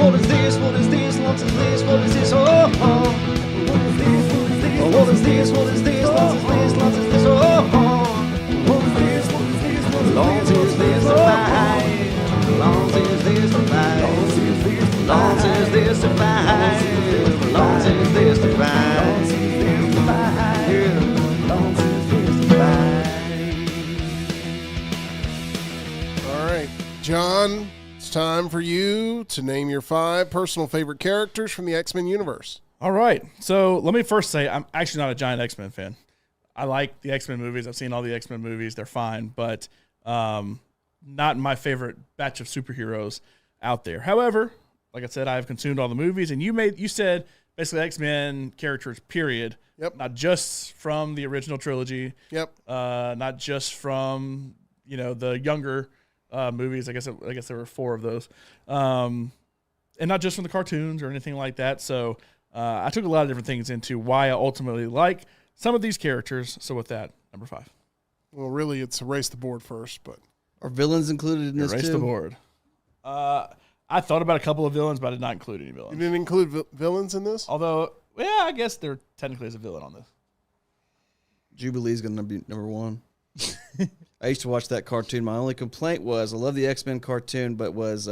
What is this? What is this? Lunce is this? What is this? Oh, oh. What is this? What is this? What is this? What is this? Lunce is this? Lunce is this? Oh, oh. What is this? What is this? What is Lunce is this to five? Lunce is this to five? Lunce is this to five? Lunce is this to five? Lunce is this to five? Lunce is this to five? All right, John, it's time for you to name your 5 personal favorite characters from the X-Men universe. All right. So let me first say I'm actually not a giant X-Men fan. I like the X-Men movies. I've seen all the X-Men movies. They're fine, but not my favorite batch of superheroes out there. However, like I said, I've consumed all the movies, and you said basically X-Men characters, period. Yep. Not just from the original trilogy. Yep. Not just from the younger movies. I guess there were 4 of those, and not just from the cartoons or anything like that. So I took a lot of different things into why I ultimately like some of these characters. So with that, number 5. Well, really, it's erase the board first, but Are villains included in this Erase too? the board. I thought about a couple of villains, but I did not include any you villains. didn't include villains in this? Although, yeah, I guess there technically is a villain on this. Jubilee's going to be number 1. I used to watch that cartoon. My only complaint was I love the X-Men cartoon, but was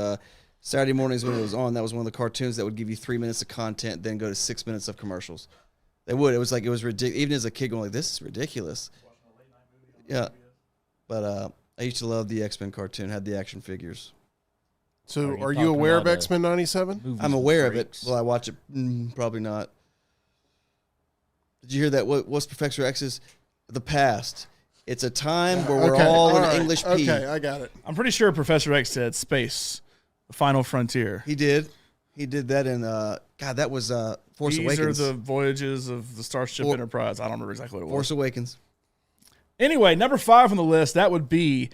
Saturday mornings when it was on, that was one of the cartoons that would give you 3 minutes of content, then go to 6 minutes of commercials. They would. It was ridiculous. Even as a kid going like, this is ridiculous. Yeah. But I used to love the X-Men cartoon, had the action figures. So Are you are you talking aware of about X-Men 97? Movies I'm with aware of it. breaks. Will I watch it? Probably not. Did you hear that? What's Professor X's The Past? It's a time where we're all in English P. Okay, I got it. I'm pretty sure Professor X said space, the final frontier. He did. He did that in, God, that was Force These Awakens. are the voyages of the Starship Enterprise. I don't remember exactly what it was. Force Awakens. Anyway, number 5 on the list, that would be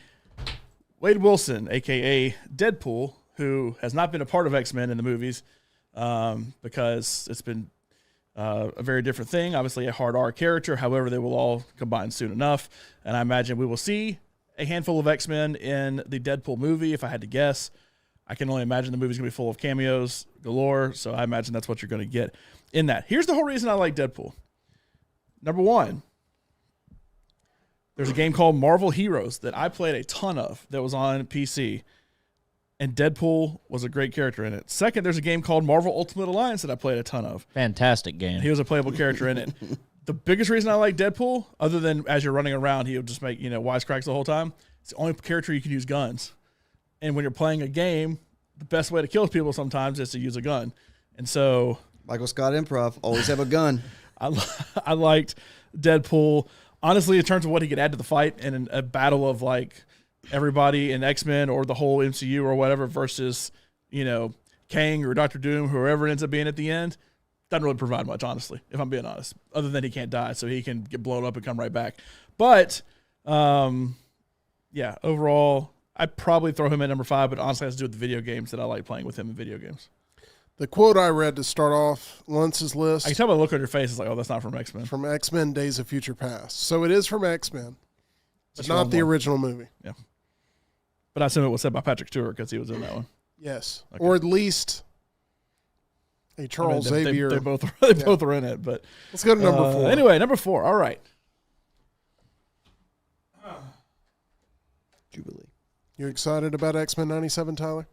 Wade Wilson, a.k.a. Deadpool, who has not been a part of X-Men in the movies because it's been a very different thing. Obviously, a hard R character. However, they will all combine soon enough. And I imagine we will see a handful of X-Men in the Deadpool movie, if I had to guess. I can only imagine the movie's going to be full of cameos galore, so I imagine that's what you're going to get in that. Here's the whole reason I like Deadpool. Number 1, there's a game called Marvel Heroes that I played a ton of that was on PC, and Deadpool was a great character in it. Second, there's a game called Marvel Ultimate Alliance that I played a ton of. Fantastic game. He was a playable character in it. The biggest reason I like Deadpool, other than as you're running around, he'll just make wisecracks the whole time, it's the only character you can use guns. And when you're playing a game, the best way to kill people sometimes is to use a gun. And so Michael Scott Improv. Always have a gun. I liked Deadpool. Honestly, in terms of what he could add to the fight in a battle of like everybody in X-Men or the whole MCU or whatever versus, Kang or Doctor Doom, whoever it ends up being at the end, doesn't really provide much, honestly, if I'm being honest, other than he can't die, so he can get blown up and come right back. But, yeah, overall, I'd probably throw him at number 5, but honestly, it has to do with the video games that I like playing with him in video games. The quote I read to start off Lunce's list I can tell by the look on your face, it's like, oh, that's not from X-Men. from X-Men Days of Future Past. So it is from X-Men, but Just not wrong the one. original movie. Yeah. But I assume it was said by Patrick Stewart because he was in that one. Yes. Okay. Or at least a Charles I mean, Xavier. They both are in it, but Let's go to number 4. Anyway, number 4. All right. Jubilee. You excited about X-Men 97, Tyler?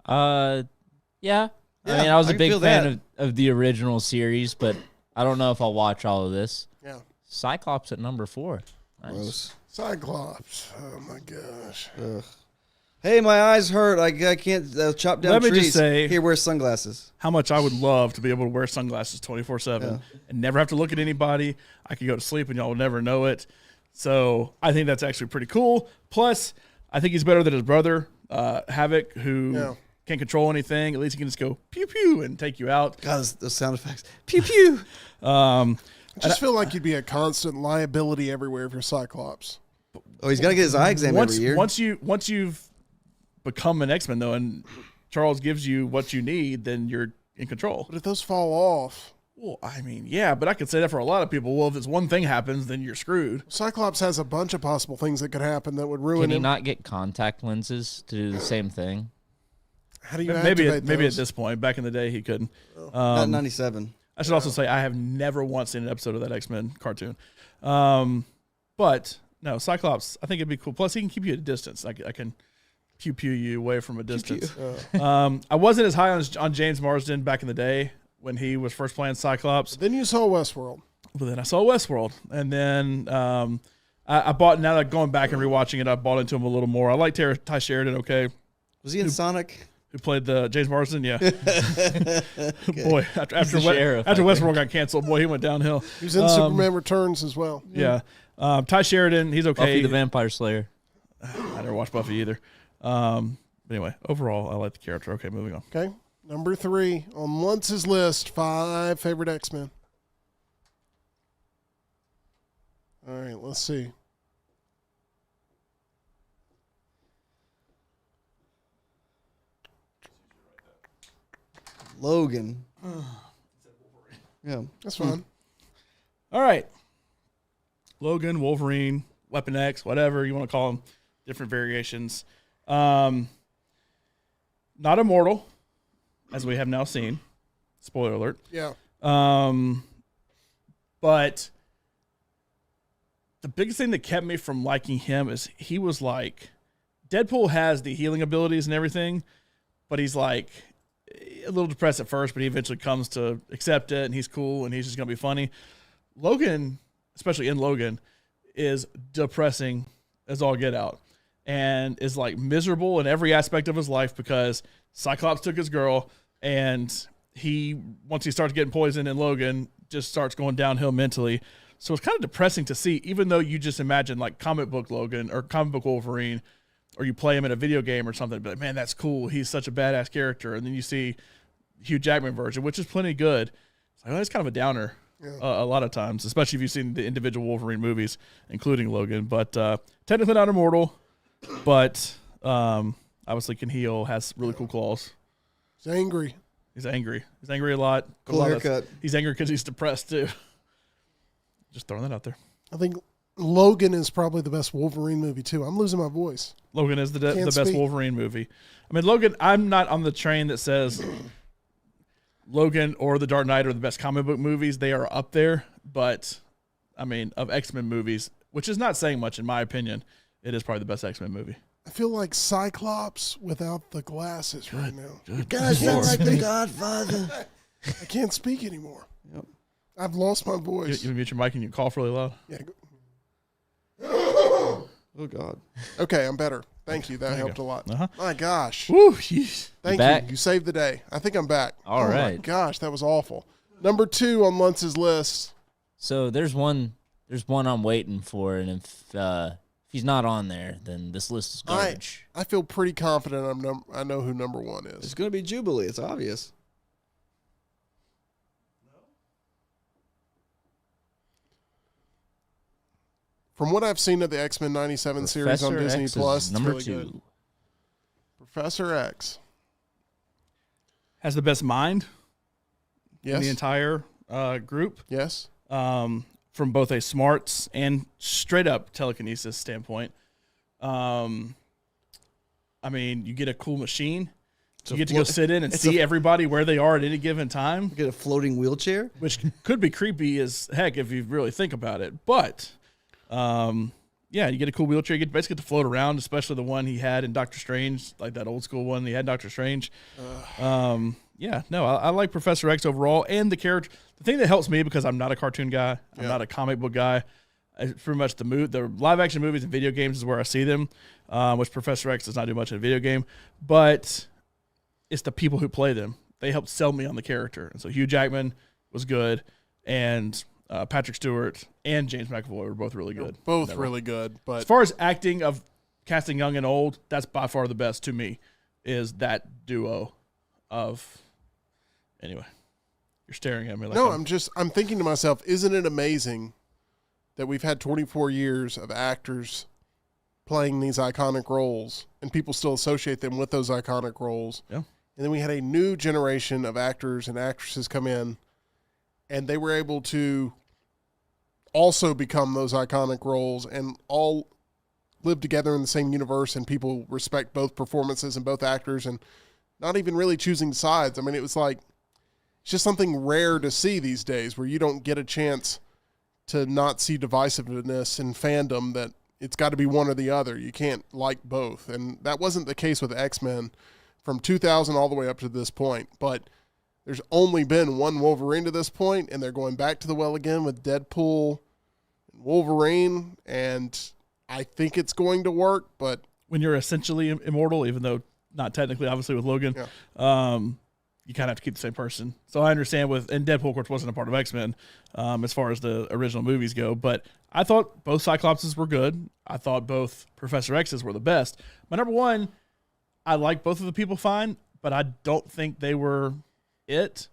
Yeah. I Yeah, mean, I was I a can big feel fan of the original series, but I don't know if I'll watch all of this. Yeah. Cyclops at number 4. Nice. Gross. Cyclops. Oh, my gosh. Ugh. Hey, my eyes hurt. I can't chop down Let me trees. just say- Here, wear sunglasses. How much I would love to be able to wear sunglasses 24/7 and never have to look at anybody. I could go to sleep and y'all will never know it. So I think that's actually pretty cool. Plus, I think he's better than his brother, Havoc, who can't control anything. At least he can just go pew pew and take you out. God, those sound effects. Pew pew. I just feel like you'd be a constant liability everywhere if you're Cyclops. Oh, he's got to get his eye examined every year. Once you've become an X-Men though, and Charles gives you what you need, then you're in control. But if those fall off, Well, I mean, yeah, but I could say that for a lot of people. Well, if this one thing happens, then you're screwed. Cyclops has a bunch of possible things that could happen that would ruin Can he him. not get contact lenses to do the same thing? How do you maybe activate maybe at those? this point? Back in the day, he couldn't. Not 97. I should also say I have never once seen an episode of that X-Men cartoon. But no, Cyclops, I think it'd be cool. Plus, he can keep you at a distance. I can pew you away from a distance. I wasn't as high on James Marsden back in the day when he was first playing Cyclops. Then you saw Westworld. But then I saw Westworld, and then I bought. Now that going back and rewatching it, I bought into him a little more. I like Ty Sheridan. Okay, Was he in Sonic? who played the James Marsden? Yeah. Boy, after sheriff, I Westworld got canceled, boy, he went downhill. He was in Superman Returns as well. Yeah. Ty Sheridan, he's okay. Buffy the Vampire Slayer. I never watched Buffy either. But anyway, overall, I like the character. Okay, moving on. Okay. Number 3 on Lunce's list, 5 favorite X-Men. All right, let's see. Logan. Yeah. That's fine. All right. Logan, Wolverine, Weapon X, whatever you want to call them, different variations. Not immortal, as we have now seen. Spoiler alert. Yeah. But the biggest thing that kept me from liking him is he was like, Deadpool has the healing abilities and everything, but he's like a little depressed at first, but he eventually comes to accept it, and he's cool, and he's just going to be funny. Logan, especially in Logan, is depressing as all get out and is like miserable in every aspect of his life because Cyclops took his girl, and once he starts getting poisoned in Logan, just starts going downhill mentally. So it's kind of depressing to see, even though you just imagine like comic book Logan or comic book Wolverine, or you play him in a video game or something, but man, that's cool. He's such a badass character. And then you see Hugh Jackman version, which is plenty good. It's like, oh, it's kind of a downer a lot of times, especially if you've seen the individual Wolverine movies, including Logan. But technically not immortal, but obviously can heal, has really cool claws. He's angry. He's angry. He's angry a lot. Cool haircut. He's angry because he's depressed too. Just throwing that out there. I think Logan is probably the best Wolverine movie too. I'm losing my voice. Logan is the Can't best speak. Wolverine movie. I mean, Logan, I'm not on the train that says Logan or The Dark Knight are the best comic book movies. They are up there, but I mean, of X-Men movies, which is not saying much in my opinion, it is probably the best X-Men movie. I feel like Cyclops without the glasses right now. You guys sound like the Godfather. I can't speak anymore. Yep. I've lost my voice. You mute your mic and you cough really loud. Yeah. Oh, God. Okay, I'm better. Thank you. That helped a lot. Uh-huh. My gosh. Woo, jeez. Thank back? you. You saved the day. I think I'm back. All Oh my right. gosh, that was awful. Number 2 on Lunce's list. So there's one I'm waiting for, and if he's not on there, then this list is garbage. I feel pretty confident I know who number 1 is. It's going to be Jubilee. It's obvious. From what I've seen of the X-Men 97 series on Professor Disney X is Plus, it's number really 2. good. Professor X. Has the best mind Yes. in the entire group. Yes. From both a smarts and straight up telekinesis standpoint. I mean, you get a cool machine. You get to go sit in and see everybody where they are at any given time, Get a floating wheelchair. which could be creepy as heck if you really think about it. But, yeah, you get a cool wheelchair. You get basically to float around, especially the one he had in Doctor Strange, like that old school one he had in Doctor Strange. Yeah, no, I like Professor X overall, and the character. The thing that helps me, because I'm not a cartoon guy, I'm not a comic book guy. Pretty much the live action movies and video games is where I see them, which Professor X does not do much in a video game, but it's the people who play them. They helped sell me on the character, and so Hugh Jackman was good, and Patrick Stewart and James McAvoy were both really good. Both really good, As but far as acting of casting young and old, that's by far the best to me. Is that duo of anyway? You're staring at me like no, I'm thinking to myself, isn't it amazing that we've had 24 years of actors playing these iconic roles and people still associate them with those iconic roles. Yeah. And then we had a new generation of actors and actresses come in and they were able to also become those iconic roles and all live together in the same universe, and people respect both performances and both actors. And not even really choosing sides. I mean, it was like, it's just something rare to see these days where you don't get a chance to not see divisiveness in fandom, that it's got to be one or the other. You can't like both. And that wasn't the case with X-Men from 2000 all the way up to this point. But there's only been one Wolverine to this point, and they're going back to the well again with Deadpool and Wolverine, and I think it's going to work. But when you're essentially immortal, even though not technically, obviously with Logan, you kind of have to keep the same person. So I understand and Deadpool, of course, wasn't a part of X-Men as far as the original movies go, but I thought both Cyclopses were good. I thought both Professor X's were the best. My number one, I like both of the people fine, but I don't think they were it.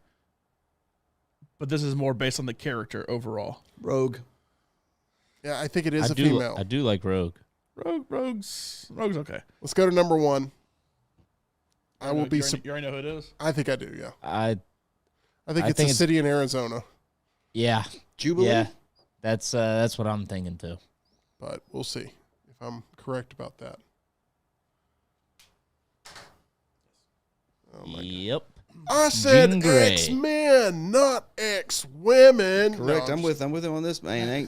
But this is more based on the character overall. Rogue. yeah, I think it is a female. I do like Rogue. Rogue's okay. Let's go to number one. I will be. You already know who it is? I think I do. Yeah, I I think it's a city in Arizona, yeah. Jubilee. Yeah. That's what I'm thinking too. but we'll see if I'm correct about that. Oh my Yep. I said Jean Grey. X-Men, not X-Women. Correct. No, I'm with him on this, man.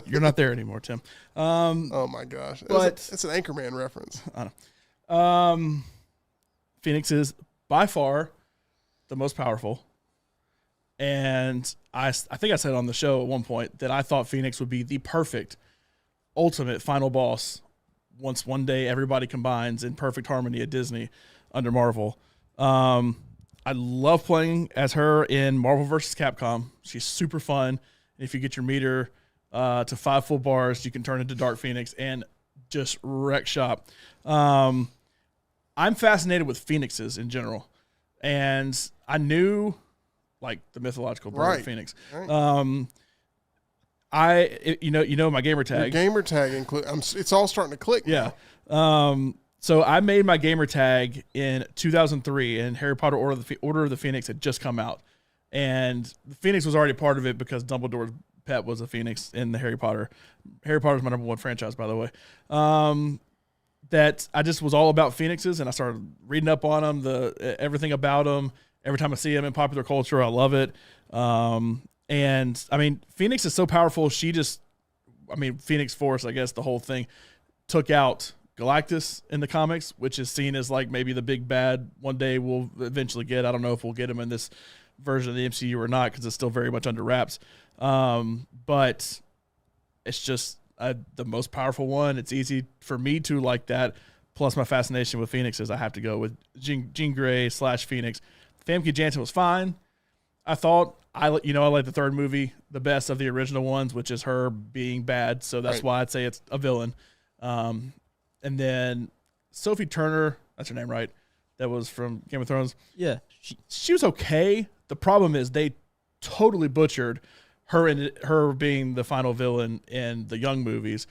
You're not there anymore, Tim. Oh my gosh, But- it's an Anchorman reference. I know. Phoenix is by far the most powerful. And I think I said on the show at one point that I thought Phoenix would be the perfect, ultimate final boss once one day everybody combines in perfect harmony at Disney under Marvel. I love playing as her in Marvel vs. Capcom. She's super fun. And if you get your meter to 5 full bars, you can turn into Dark Phoenix and just wreck shop. I'm fascinated with phoenixes in general. And I knew, like, the mythological bird Right. of Phoenix. Right. You know my gamer tag. Your gamer tag it's all starting to click. Yeah. now. So I made my gamer tag in 2003, and Harry Potter Order of the Phoenix had just come out, and the Phoenix was already part of it because Dumbledore's pet was a Phoenix in the Harry Potter. Harry Potter's my number one franchise, by the way. That I just was all about Phoenixes, and I started reading up on them, everything about them. Every time I see them in popular culture, I love it. And I mean, Phoenix is so powerful. Phoenix Force, I guess the whole thing took out Galactus in the comics, which is seen as like maybe the big bad one day we'll eventually get. I don't know if we'll get him in this version of the MCU or not because it's still very much under wraps. But it's just the most powerful one. It's easy for me to like that. Plus my fascination with Phoenixes, I have to go with Jean Grey / Phoenix. Famke Janssen was fine. I thought I like the third movie the best of the original ones, which is her being bad. So that's why I'd say it's a villain. And then Sophie Turner, that's her name, right? That was from Game of Thrones. Yeah. She was okay. The problem is they totally butchered her being the final villain in the Young movies.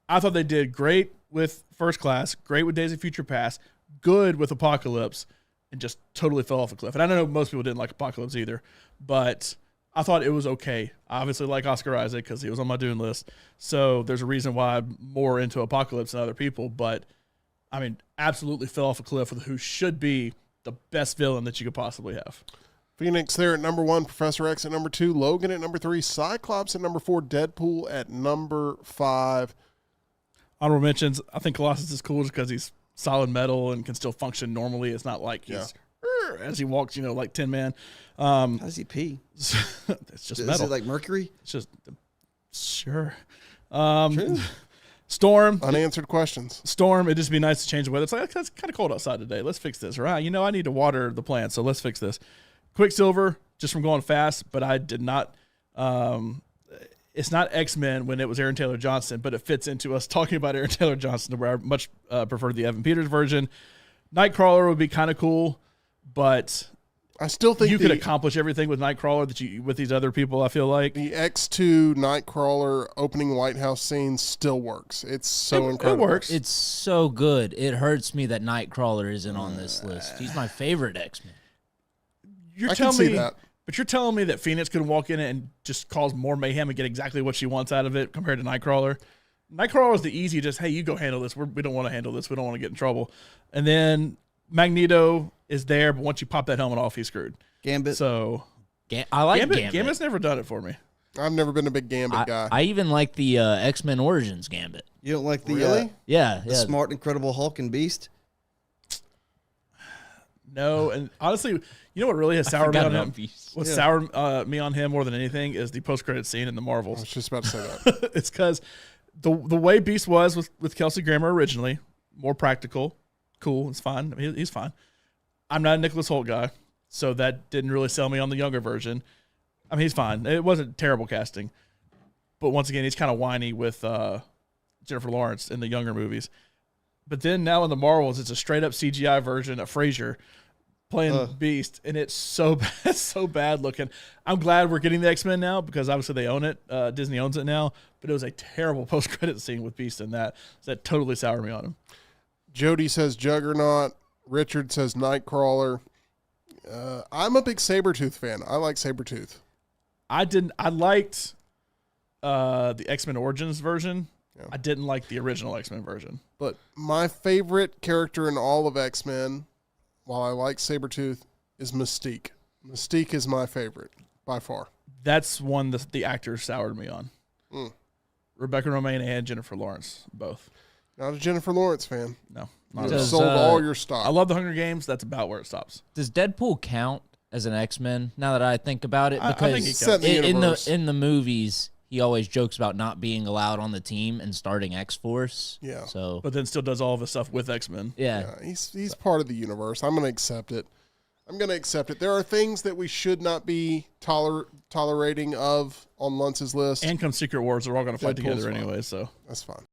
I thought they did great with First Class, great with Days of Future Past, good with Apocalypse, and just totally fell off a cliff. And I know most people didn't like Apocalypse either, but I thought it was okay. I obviously like Oscar Isaac because he was on my Dune list. So there's a reason why I'm more into Apocalypse than other people. But, I mean, absolutely fell off a cliff with who should be the best villain that you could possibly have. Phoenix there at number 1, Professor X at number 2, Logan at number 3, Cyclops at number 4, Deadpool at number 5. Honorable mentions, I think Colossus is cool just because he's solid metal and can still function normally. It's not like he's as he walks, like Tin Man. How does he pee? It's just Is metal. it like mercury? It's just sure. True. Storm. Unanswered questions. Storm. It'd just be nice to change the weather. It's like it's kind of cold outside today. Let's fix this. Right? I need to water the plants, so let's fix this. Quicksilver, just from going fast, but I did not. It's not X-Men when it was Aaron Taylor Johnson, but it fits into us talking about Aaron Taylor Johnson, where I much prefer the Evan Peters version. Nightcrawler would be kind of cool, but I still think you could accomplish everything with Nightcrawler with these other people. I feel like the X2 Nightcrawler opening White House scene still works. It's so incredible. It works. It's so good. It hurts me that Nightcrawler isn't on this list. He's my favorite X-Men. I can see that. But you're telling me that Phoenix could walk in and just cause more mayhem and get exactly what she wants out of it compared to Nightcrawler? Nightcrawler is the easy, just, hey, you go handle this. We don't want to handle this. We don't want to get in trouble. And then Magneto is there, but once you pop that helmet off, he's screwed. Gambit. So I like Gambit. Gambit's never done it for me. I've never been a big Gambit guy. I even like the X-Men Origins Gambit. You don't like the Really? Yeah. smart, incredible Hulk and Beast? No, and honestly, you know what really has soured me on him? What Yeah. soured me on him more than anything is the post-credit scene in the I Marvels. was just about to say that. It's because the way Beast was with Kelsey Grammer originally, more practical, cool, it's fine. I mean, he's fine. I'm not a Nicholas Hoult guy, so that didn't really sell me on the younger version. I mean, he's fine. It wasn't terrible casting. But once again, he's kind of whiny with Jennifer Lawrence in the younger movies. But then now in the Marvels, it's a straight-up CGI version of Frasier playing Beast, and it's so bad, so bad looking. I'm glad we're getting the X-Men now because obviously they own it. Disney owns it now. But it was a terrible post-credit scene with Beast in that. So that totally soured me on him. Jody says Juggernaut. Richard says Nightcrawler. I'm a big Sabretooth fan. I like Sabretooth. I liked the X-Men Origins version. Yeah. I didn't like the original X-Men version. But my favorite character in all of X-Men, while I like Sabretooth, is Mystique. Mystique is my favorite, by far. That's one that the actors soured me on. Rebecca Romijn and Jennifer Lawrence, both. Not a Jennifer Lawrence fan. No. You sold all your stock. I love the Hunger Games. That's about where it stops. Does Deadpool count as an X-Men now that I think about it? I think he Because counts. in the movies, he always jokes about not being allowed on the team and starting X-Force. Yeah. So, But then still does all of his stuff with X-Men. yeah. He's part of the universe. I'm going to accept it. There are things that we should not be tolerating of on Lunce's list. And come Secret Wars, they're all going to fight Deadpool's together fine. anyway. So That's fine.